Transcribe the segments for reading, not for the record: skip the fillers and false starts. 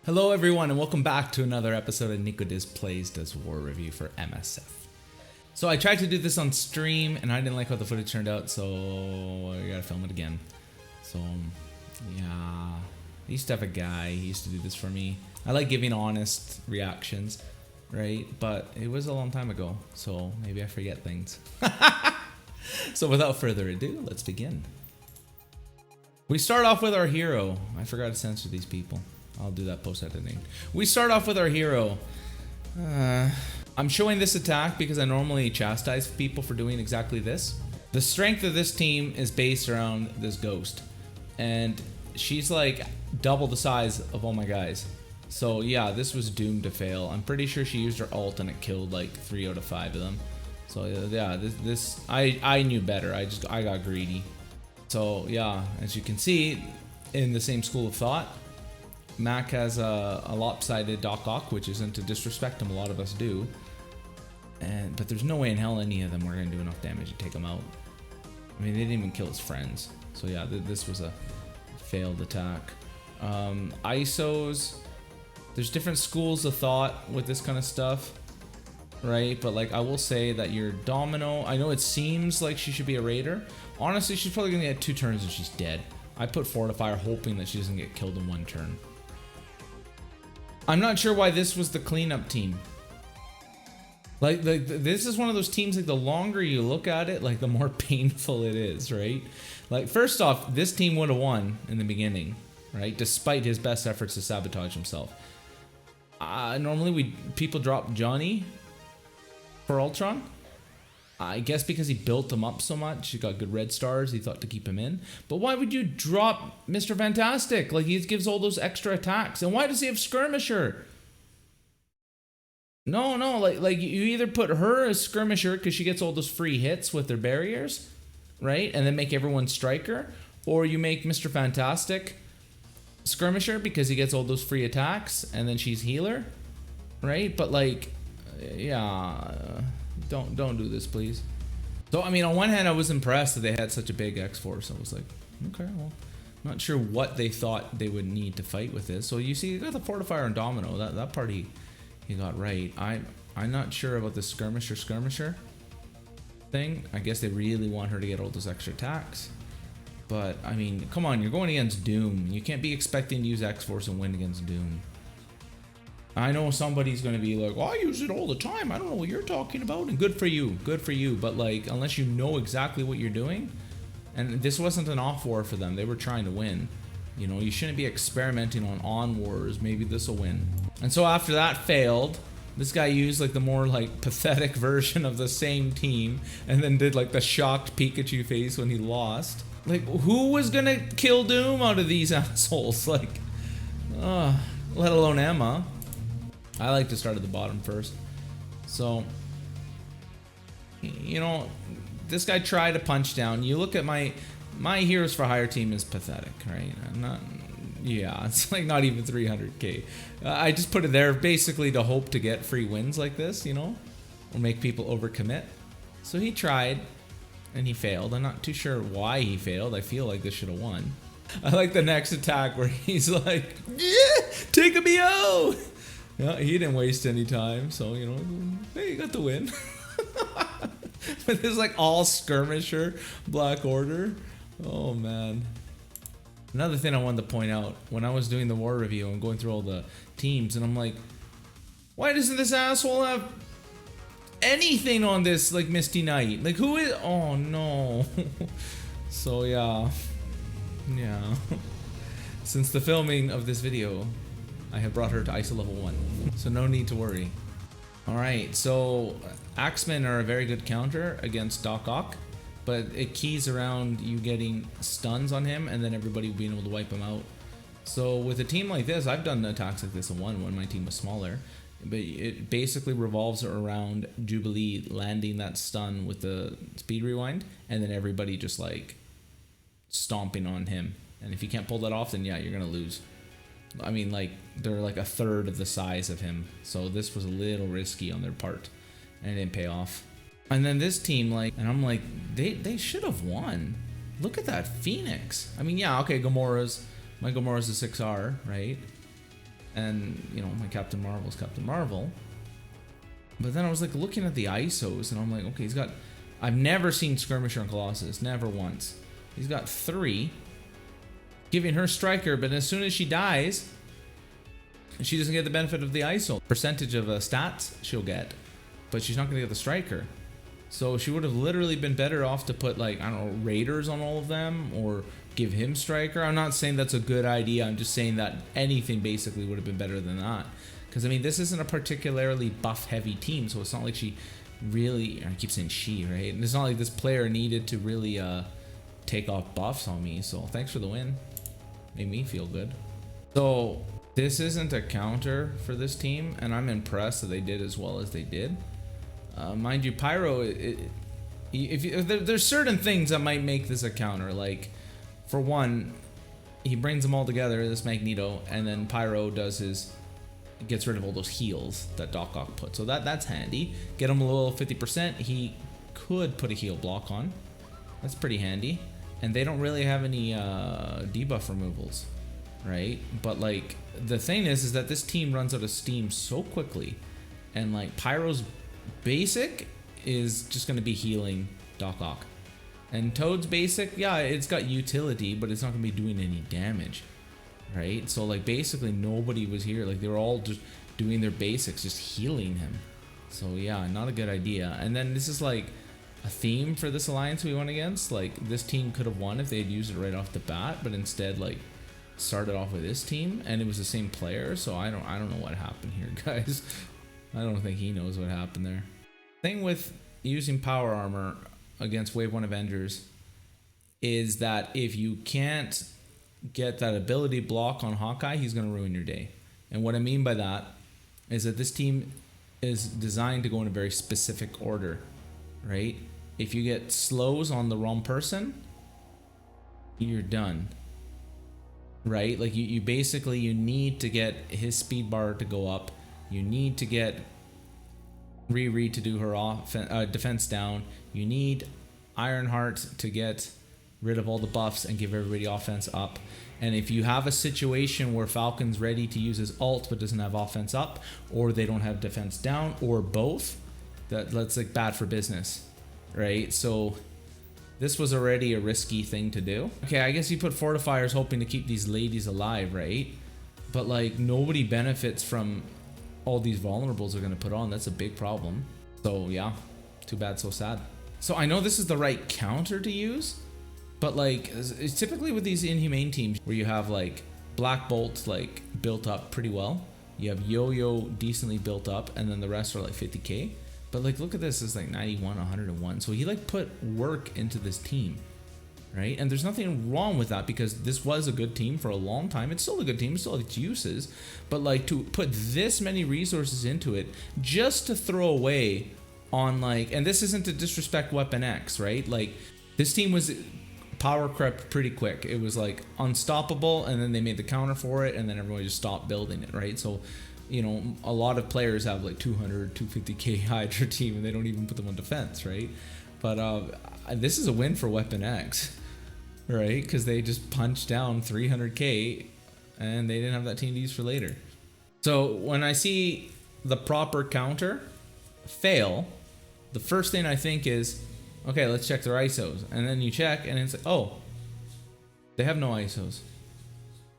Hello everyone and welcome back to another episode of NikoDyz Plays does war review for MSF. So I tried to do this on stream and I didn't like how the footage turned out, so I gotta film it again. So yeah, I used to have a guy, he used to do this for me. I like giving honest reactions, right? But it was a long time ago, so maybe I forget things. So without further ado, let's begin. We start off with our hero. I forgot to censor these people. I'll do that post-editing. We start off with our hero. I'm showing this attack because I normally chastise people for doing exactly this. The strength of this team is based around this ghost. And she's like double the size of all my guys. So yeah, this was doomed to fail. I'm pretty sure she used her ult and it killed like 3 out of 5 of them. So yeah, I knew better. I got greedy. So yeah, as you can see, in the same school of thought, Mac has a lopsided Doc Ock, which isn't to disrespect him, a lot of us do. But there's no way in hell any of them were going to do enough damage to take him out. I mean, they didn't even kill his friends. So yeah, this was a failed attack. ISOs, there's different schools of thought with this kind of stuff, right? But like, I will say that your Domino, I know it seems like she should be a raider. Honestly, she's probably going to get 2 turns and she's dead. I put Fortifier hoping that she doesn't get killed in 1 turn. I'm not sure why this was the cleanup team. Like this is one of those teams, like the longer you look at it, like the more painful it is, right? Like first off, this team would have won in the beginning, right? Despite his best efforts to sabotage himself. Normally people drop Johnny for Ultron. I guess because he built him up so much, he got good red stars, he thought to keep him in. But why would you drop Mr. Fantastic? Like, he gives all those extra attacks. And why does he have Skirmisher? No, like you either put her as Skirmisher because she gets all those free hits with their barriers, right? And then make everyone Striker. Or you make Mr. Fantastic Skirmisher because he gets all those free attacks and then she's healer, right? But like, yeah... Don't do this, please. So, I mean, on one hand, I was impressed that they had such a big X-Force. I was like, okay, well, I'm not sure what they thought they would need to fight with this. So you see, you got the Fortifier and Domino. That part he got right. I'm not sure about the skirmisher thing. I guess they really want her to get all those extra attacks. But, I mean, come on, you're going against Doom. You can't be expecting to use X-Force and win against Doom. I know somebody's going to be like, well, I use it all the time. I don't know what you're talking about. And good for you. But like, unless you know exactly what you're doing, and this wasn't an off war for them. They were trying to win. You know, you shouldn't be experimenting on wars. Maybe this will win. And so after that failed, this guy used like the more like pathetic version of the same team and then did like the shocked Pikachu face when he lost. Like, who was going to kill Doom out of these assholes? Like, let alone Emma. I like to start at the bottom first. So, you know, this guy tried to punch down. You look at my Heroes for Hire team is pathetic, right? Yeah, it's like not even 300k. I just put it there basically to hope to get free wins like this, you know, or make people overcommit. So he tried, and he failed. I'm not too sure why he failed. I feel like this should have won. I like the next attack where he's like, yeah, take a BO. Yeah, he didn't waste any time, so, you know, hey, you got the win. But this like all skirmisher Black Order. Oh, man. Another thing I wanted to point out, when I was doing the war review and going through all the teams, and I'm like, why doesn't this asshole have anything on this, like, Misty Knight? Like, who is... Oh, no. So, yeah. Yeah. Since the filming of this video, I have brought her to ISO level 1, so no need to worry. Alright, so Axemen are a very good counter against Doc Ock, but it keys around you getting stuns on him and then everybody being able to wipe him out. So with a team like this, I've done attacks like this in 1 when my team was smaller, but it basically revolves around Jubilee landing that stun with the speed rewind and then everybody just like stomping on him. And if you can't pull that off, then yeah, you're gonna lose. I mean, like, they're like a third of the size of him, so this was a little risky on their part, and it didn't pay off. And then this team, like, and I'm like, they should have won. Look at that Phoenix. I mean, yeah, okay, my Gamora's a 6R, right? And, you know, my Captain Marvel's Captain Marvel. But then I was like looking at the ISOs and I'm like, okay, he's got, I've never seen Skirmisher and Colossus, never once. He's got 3, giving her Striker, but as soon as she dies, she doesn't get the benefit of the ISO. Percentage of stats she'll get, but she's not gonna get the Striker. So she would have literally been better off to put, like, I don't know, Raiders on all of them or give him Striker. I'm not saying that's a good idea. I'm just saying that anything basically would have been better than that. Because, I mean, this isn't a particularly buff-heavy team, so it's not like she really... I keep saying she, right? And it's not like this player needed to really take off buffs on me. So thanks for the win. Made me feel good. So this isn't a counter for this team, and I'm impressed that they did as well as they did. Mind you, Pyro, there's certain things that might make this a counter. Like, for one, he brings them all together, this Magneto, and then Pyro gets rid of all those heals that Doc Ock put. So that's handy. Get him a little 50%. He could put a heal block on. That's pretty handy. And they don't really have any debuff removals, right? But, like, the thing is that this team runs out of steam so quickly, and, like, Pyro's basic is just going to be healing Doc Ock, and Toad's basic, yeah, it's got utility, but it's not going to be doing any damage, right? So, like, basically nobody was here. Like, they were all just doing their basics, just healing him. So yeah, not a good idea. And then this is like a theme for this alliance we went against. Like, this team could have won if they had used it right off the bat, but instead, like, started off with this team, and it was the same player. So I don't know what happened here, guys. I don't think he knows what happened there. Thing with using power armor against Wave 1 Avengers is that if you can't get that ability block on Hawkeye, he's going to ruin your day. And what I mean by that is that this team is designed to go in a very specific order, right? If you get slows on the wrong person, you're done, right? Like, you basically, you need to get his speed bar to go up. You need to get Riri to do her defense down. You need Ironheart to get rid of all the buffs and give everybody offense up. And if you have a situation where Falcon's ready to use his ult but doesn't have offense up, or they don't have defense down, or both, that's like bad for business, right? So this was already a risky thing to do. Okay, I guess you put fortifiers hoping to keep these ladies alive, right? But, like, nobody benefits from all these vulnerables are going to put on. That's a big problem. So yeah, too bad, so sad. So I know this is the right counter to use, but, like, it's typically with these inhumane teams where you have, like, Black Bolt, like, built up pretty well, you have Yo-Yo decently built up, and then the rest are like 50k. But, like, look at this, it's like 91, 101. So he, like, put work into this team, right? And there's nothing wrong with that, because this was a good team for a long time. It's still a good team, it still has its uses, but, like, to put this many resources into it just to throw away on, like, and this isn't to disrespect Weapon X, right? Like, this team was power crept pretty quick. It was, like, unstoppable, and then they made the counter for it, and then everyone just stopped building it, right? So, you know, a lot of players have like 200, 250k Hydra team, and they don't even put them on defense, right? But this is a win for Weapon X, right? Because they just punched down 300k, and they didn't have that team to use for later. So when I see the proper counter fail, the first thing I think is, okay, let's check their ISOs. And then you check, and it's like, oh, they have no ISOs.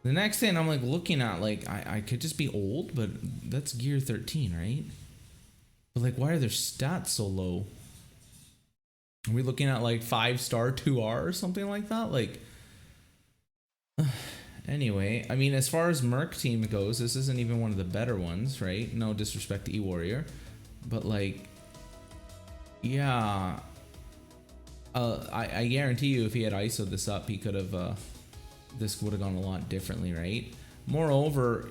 The next thing I'm, like, looking at, like, I could just be old, but that's gear 13, right? But, like, why are their stats so low? Are we looking at, like, 5-star 2R or something like that? Like, anyway, I mean, as far as Merc team goes, this isn't even one of the better ones, right? No disrespect to E-Warrior, but, like, yeah, I guarantee you if he had ISO'd this up, he could have, this would have gone a lot differently, right? Moreover,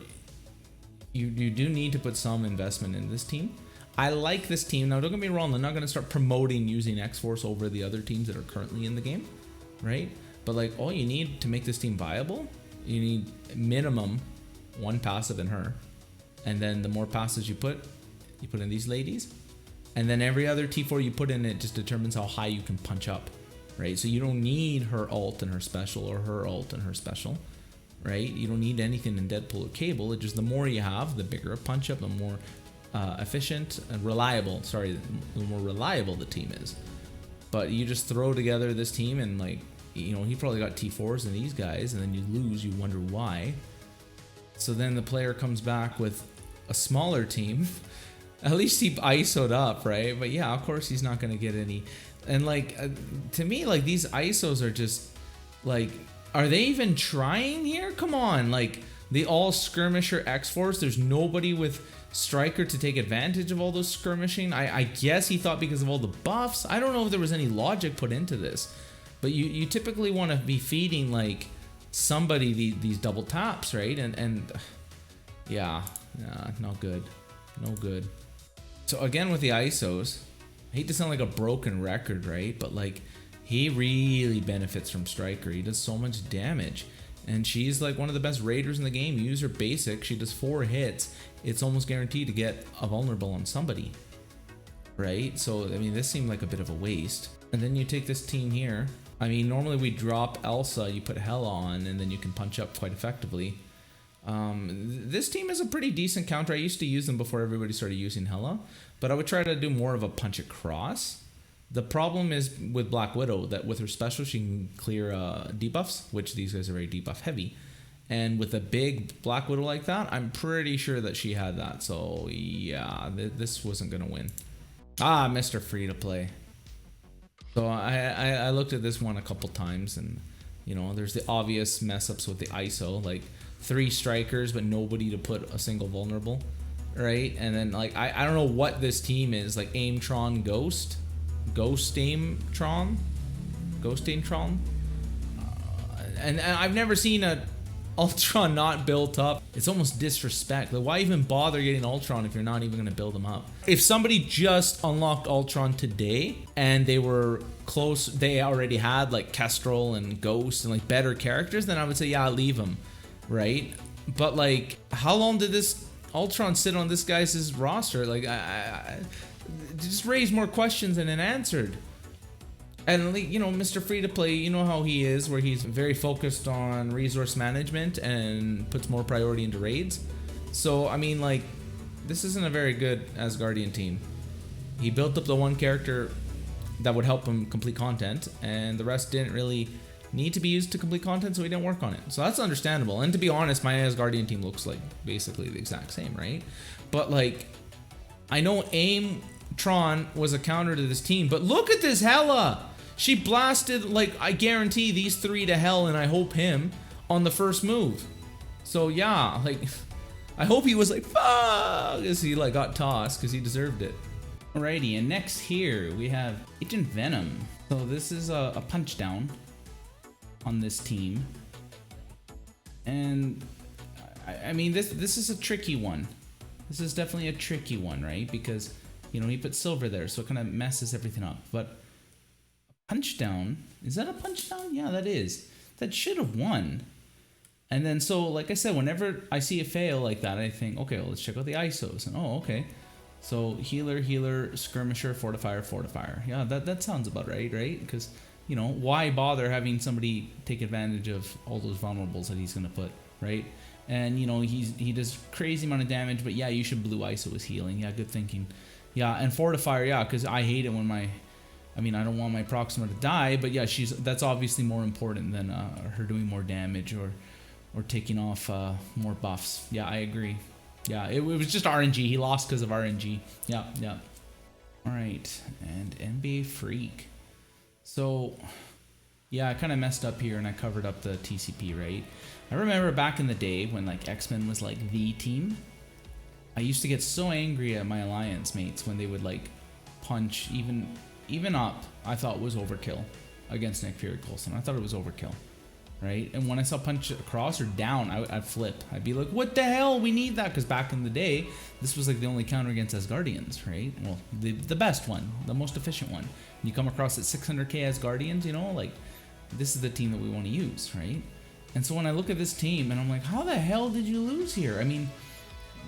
you do need to put some investment in this team. I like this team. Now, don't get me wrong, they're not going to start promoting using X-Force over the other teams that are currently in the game, right? But, like, all you need to make this team viable, you need minimum 1 passive in her. And then the more passives you put in these ladies. And then every other T4 you put in it just determines how high you can punch up. Right, so you don't need her ult and her special, or her ult and her special. right? You don't need anything in Deadpool or Cable. It just, the more you have, the bigger a punch up, the more efficient and reliable, the more reliable the team is. But you just throw together this team and, like, you know, he probably got T4s and these guys, and then you lose, you wonder why. So then the player comes back with a smaller team. At least he ISO'd up, right? But yeah, of course he's not going to get any. And like, to me, like, these ISOs are just like, are they even trying here? Come on, like, they all skirmisher X-Force. There's nobody with Striker to take advantage of all those skirmishing. I guess he thought because of all the buffs. I don't know if there was any logic put into this, but you typically want to be feeding like somebody these double taps, right? And yeah, not good, no good. So again with the ISOs, I hate to sound like a broken record, right? But like, he really benefits from Striker. He does so much damage. And she's like one of the best raiders in the game. You use her basic, she does 4 hits. It's almost guaranteed to get a vulnerable on somebody, right? So, I mean, this seemed like a bit of a waste. And then you take this team here. I mean, normally we drop Elsa, you put Hela on, and then you can punch up quite effectively. This team is a pretty decent counter. I used to use them before everybody started using Hela, but I would try to do more of a punch across. The problem is with Black Widow that with her special she can clear debuffs, which these guys are very debuff heavy. And with a big Black Widow like that, I'm pretty sure that she had that. So yeah, this wasn't going to win. Mr. Free to Play. So I looked at this one a couple times, and you know, there's the obvious mess ups with the ISO, like 3 strikers but nobody to put a single vulnerable, right? And then like I don't know what this team is, like Aimtron Ghost Aimtron, and I've never seen a Ultron not built up. It's almost disrespect. Like, why even bother getting Ultron if you're not even going to build them up? If somebody just unlocked Ultron today and they were close, they already had like Kestrel and Ghost and like better characters, then I would say yeah, leave them, right? But like, how long did this Ultron sit on this guy's roster? Like, I just raised more questions than it answered. And, you know, Mr. Free to Play, you know how he is, where he's very focused on resource management and puts more priority into raids. So, I mean, like, this isn't a very good Asgardian team. He built up the one character that would help him complete content, and the rest didn't really need to be used to complete content, so he didn't work on it. So that's understandable. And to be honest, my Asgardian team looks like basically the exact same, right? But, like, I know Aimtron was a counter to this team, but look at this Hela! She blasted, like, I guarantee these 3 to hell, and I hope him on the first move. So yeah, like, I hope he was like, fuck, as he like got tossed, because he deserved it. Alrighty, and next here we have Agent Venom. So this is a punch down on this team. And I mean, this is a tricky one. This is definitely a tricky one, right? Because, you know, he put silver there, so it kind of messes everything up. But punch down, is that a punch down? Yeah, that is. That should have won. And then, so like I said, whenever I see a fail like that, I think, okay, well, let's check out the ISOs. And oh, okay. So healer, skirmisher, fortifier. Yeah, that sounds about right? Because, you know, why bother having somebody take advantage of all those vulnerables that he's going to put, right? And, you know, he does crazy amount of damage, but yeah, you should blue ISO his healing. Yeah, good thinking. Yeah, and fortifier, yeah, because I hate it when I don't want my Proxima to die, but yeah, that's obviously more important than her doing more damage or taking off more buffs. Yeah, I agree. Yeah, it was just RNG. He lost because of RNG. Yeah. All right, and NBA Freak. So, yeah, I kind of messed up here, and I covered up the TCP, right? I remember back in the day when like X-Men was like the team. I used to get so angry at my alliance mates when they would like punch even up. I thought was overkill against Nick Fury Coulson. I thought it was overkill, right? And when I saw punch across or down, I'd flip. I'd be like, what the hell? We need that, because back in the day, this was like the only counter against Asgardians, right? Well, the best one, the most efficient one. You come across at 600k Asgardians, you know, like, this is the team that we want to use, right? And so when I look at this team and I'm like, how the hell did you lose here? I mean,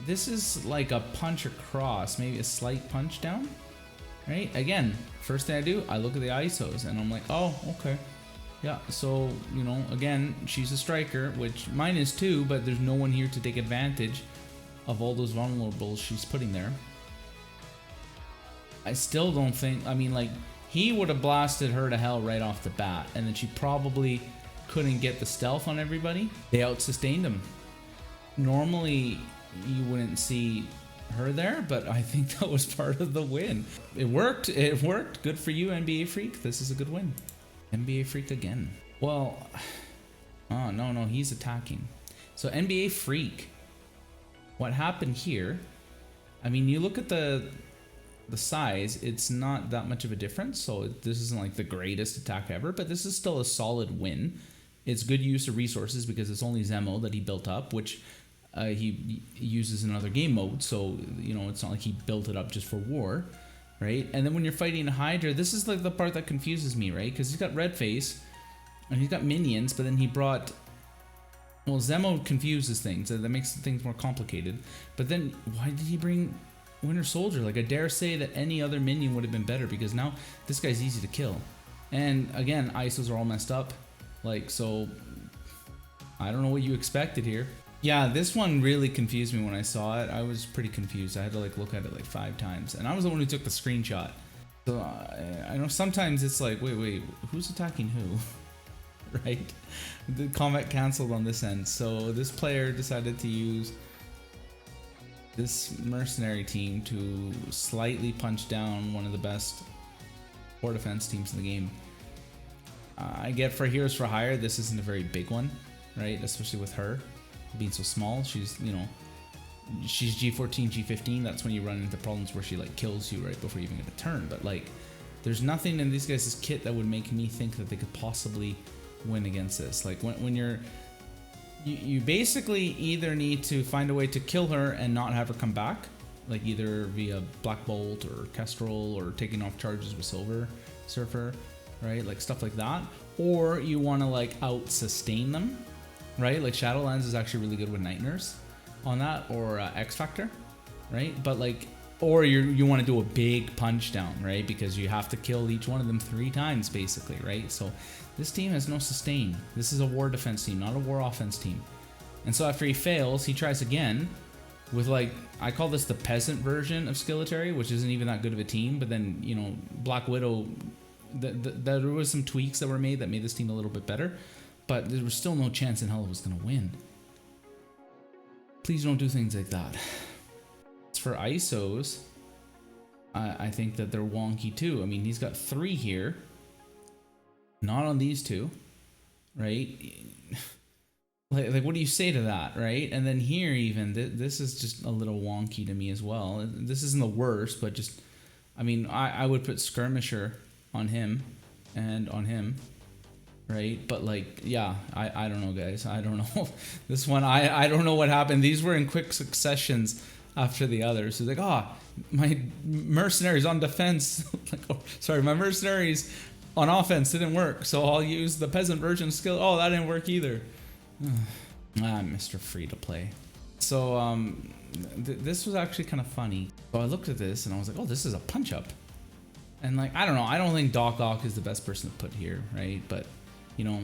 this is like a punch across, maybe a slight punch down, right? Again, first thing I do, I look at the ISOs and I'm like, oh, okay. Yeah, so, you know, again, she's a striker, which mine is too, but there's no one here to take advantage of all those vulnerables she's putting there. I still don't think, I mean, like, he would have blasted her to hell right off the bat, and then she probably couldn't get the stealth on everybody. They out-sustained him. Normally, you wouldn't see her there, but I think that was part of the win. It worked. It worked. Good for you, NBA Freak. This is a good win. NBA Freak again. Well, oh, no, he's attacking. So NBA Freak, what happened here, I mean, you look at the size, it's not that much of a difference. So this isn't like the greatest attack ever, but this is still a solid win. It's good use of resources because it's only Zemo that he built up, which he uses in other game modes. So, you know, it's not like he built it up just for war, right? And then when you're fighting Hydra, this is like the part that confuses me, right? Because he's got Red Face and he's got minions, but then he brought, well, Zemo confuses things. That makes things more complicated. But then why did he bring Winter Soldier? Like, I dare say that any other minion would have been better, because now this guy's easy to kill. And again, ISOs are all messed up. Like, so I don't know what you expected here. Yeah, this one really confused me when I saw it. I was pretty confused. I had to like look at it like 5 times, and I was the one who took the screenshot. So I know sometimes it's like, wait, who's attacking who? Right? The combat canceled on this end. So this player decided to use this mercenary team to slightly punch down one of the best core defense teams in the game. I get for Heroes for Hire, this isn't a very big one, right? Especially with her being so small. She's, you know, she's G14, G15. That's when you run into problems where she like kills you right before you even get a turn. But like, there's nothing in these guys' kit that would make me think that they could possibly win against this. Like when you basically either need to find a way to kill her and not have her come back, like either via Black Bolt or Kestrel or taking off charges with Silver Surfer, right? Like stuff like that. Or you want to like out sustain them, right? Like Shadowlands is actually really good with Night Nurse on that, or X Factor, right? But like, or you want to do a big punch down, right? Because you have to kill each one of them 3 times basically, right? So this team has no sustain. This is a war defense team, not a war offense team. And so after he fails, he tries again with like, I call this the peasant version of Skilletary, which isn't even that good of a team. But then, you know, Black Widow, there was some tweaks that were made that made this team a little bit better, but there was still no chance in hell it was going to win. Please don't do things like that. As for ISOs, I think that they're wonky too. I mean, he's got 3 here, not on these 2, right? Like what do you say to that, right? And then here even, this is just a little wonky to me as well. This isn't the worst, but just, I mean, I would put Skirmisher on him and on him, right? But like, yeah, I don't know, guys. I don't know. This one, I don't know what happened. These were in quick successions after the others. So like, my mercenaries on defense. Like, oh, sorry, my mercenaries on offense didn't work, so I'll use the peasant version of skill. Oh, that didn't work either. Mr. Free to Play. So this was actually kind of funny. So I looked at this and I was like, oh, this is a punch up. And like, I don't know, I don't think Doc Ock is the best person to put here, right? But you know,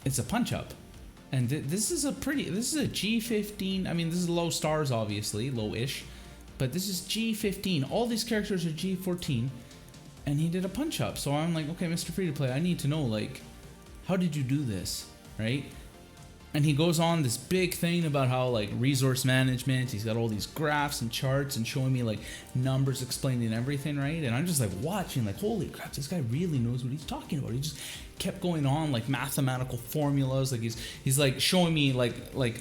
it's a punch up. And this is a G15. I mean, this is low stars, obviously, low-ish, but this is G15. All these characters are G14, and he did a punch up. So I'm like, okay, Mr. Free to Play, I need to know, like, how did you do this, right? And he goes on this big thing about how like resource management, he's got all these graphs and charts and showing me like numbers explaining everything, right? And I'm just like watching, like, holy crap, this guy really knows what he's talking about. He just kept going on like mathematical formulas, like he's like showing me like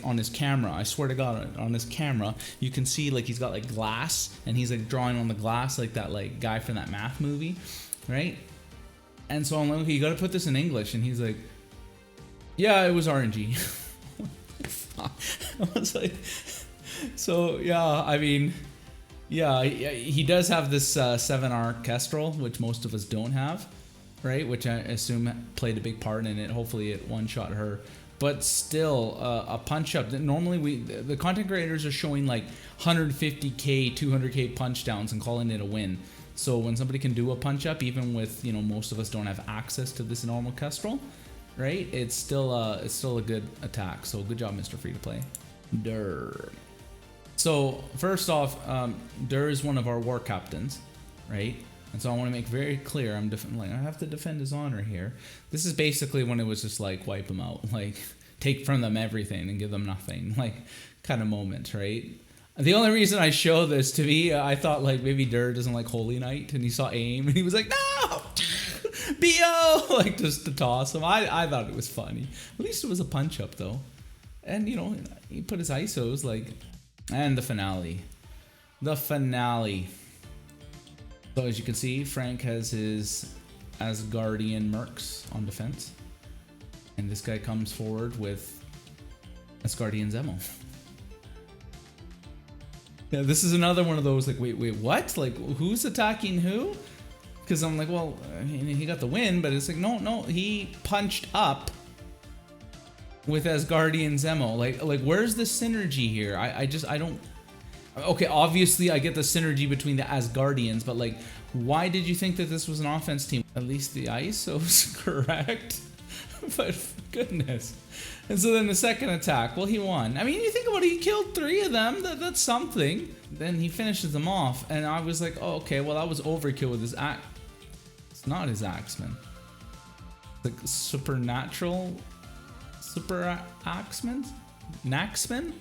on his camera. I swear to God, on his camera you can see like he's got like glass and he's like drawing on the glass like that like guy from that math movie, right? And so I'm like, okay, you got to put this in English, and he's like, yeah, it was RNG. I was like, so yeah, I mean, yeah, he does have this 7R Kestrel, which most of us don't have, right? Which I assume played a big part in it. Hopefully it one-shot her. But still, a punch-up. Normally, the content creators are showing like 150k, 200k punch downs and calling it a win. So when somebody can do a punch up, even with, you know, most of us don't have access to this normal Kestrel, right? It's still a good attack. So good job, Mr. Free to Play. Durr. So first off, Durr is one of our war captains, right? And so I want to make very clear, I have to defend his honor here. This is basically when it was just like wipe him out, like take from them everything and give them nothing, like kind of moment, right? The only reason I show this to me, I thought like maybe Durr doesn't like Holy Knight, and he saw aim and he was like, no, BO, like just to toss him. I thought it was funny. At least it was a punch up though. And you know, he put his ISOs like, and the finale. The finale. So as you can see, Frank has his Asgardian mercs on defense. And this guy comes forward with Asgardian Zemo. Yeah, this is another one of those like, wait, what? Like, who's attacking who? Because I'm like, well, I mean, he got the win, but it's like, no, he punched up with Asgardian Zemo. Like, where's the synergy here? I don't. Okay, obviously I get the synergy between the Asgardians, but like, why did you think that this was an offense team? At least the ISO's correct. But goodness. And so then the second attack, well, he won. I mean, you think about it, he killed 3 of them. That's something. Then he finishes them off, and I was like, oh, okay, well, that was overkill with his axe. It's not his axeman. Like supernatural, super axeman, Naxman,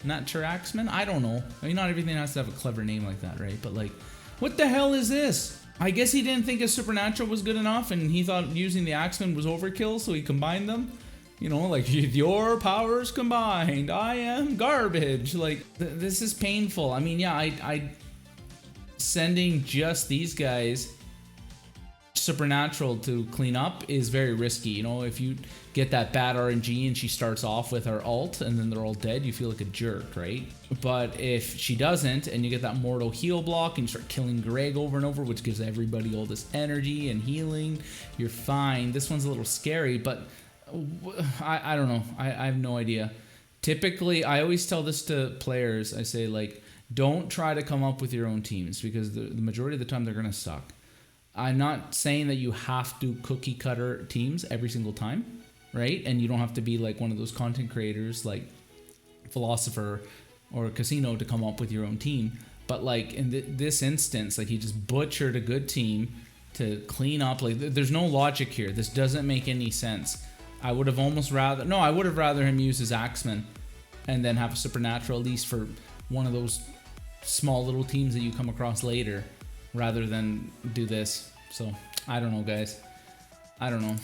Nature axeman. I don't know. I mean, not everything has to have a clever name like that, right? But like, what the hell is this? I guess he didn't think a supernatural was good enough, and he thought using the axeman was overkill, so he combined them. You know, like, your powers combined, I am garbage. Like, this is painful. I mean, yeah, I sending just these guys supernatural to clean up is very risky. You know, if you get that bad RNG and she starts off with her ult and then they're all dead, you feel like a jerk, right? But if she doesn't and you get that mortal heal block and you start killing Greg over and over, which gives everybody all this energy and healing, you're fine. This one's a little scary, but I don't know. I have no idea. Typically, I always tell this to players. I say, like, don't try to come up with your own teams, because the majority of the time they're going to suck. I'm not saying that you have to cookie cutter teams every single time, right? And you don't have to be like one of those content creators like Philosopher or Casino to come up with your own team. But like in this instance, like, he just butchered a good team to clean up. Like, there's no logic here. This doesn't make any sense. I would have rather him use his Axeman and then have a supernatural at least for one of those small little teams that you come across later, rather than do this. So I don't know, guys. I don't know.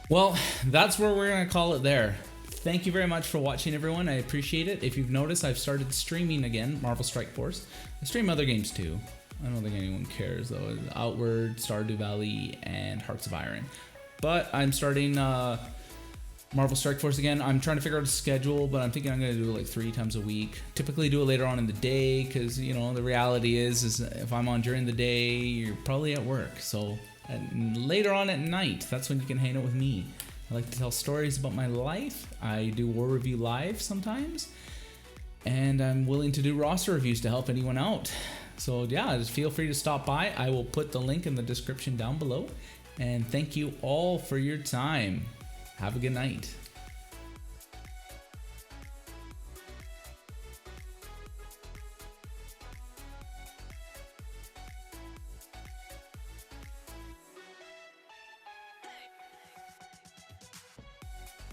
Well, that's where we're gonna call it there. Thank you very much for watching, everyone. I appreciate it. If you've noticed, I've started streaming again, Marvel Strike Force. I stream other games too. I don't think anyone cares though. Outward, Stardew Valley, and Hearts of Iron. But I'm starting Marvel Strike Force again. I'm trying to figure out a schedule, but I'm thinking I'm going to do it like 3 times a week. Typically do it later on in the day, because, you know, the reality is if I'm on during the day, you're probably at work. So later on at night, that's when you can hang out with me. I like to tell stories about my life. I do War Review Live sometimes, and I'm willing to do roster reviews to help anyone out. So yeah, just feel free to stop by. I will put the link in the description down below. And thank you all for your time. Have a good night.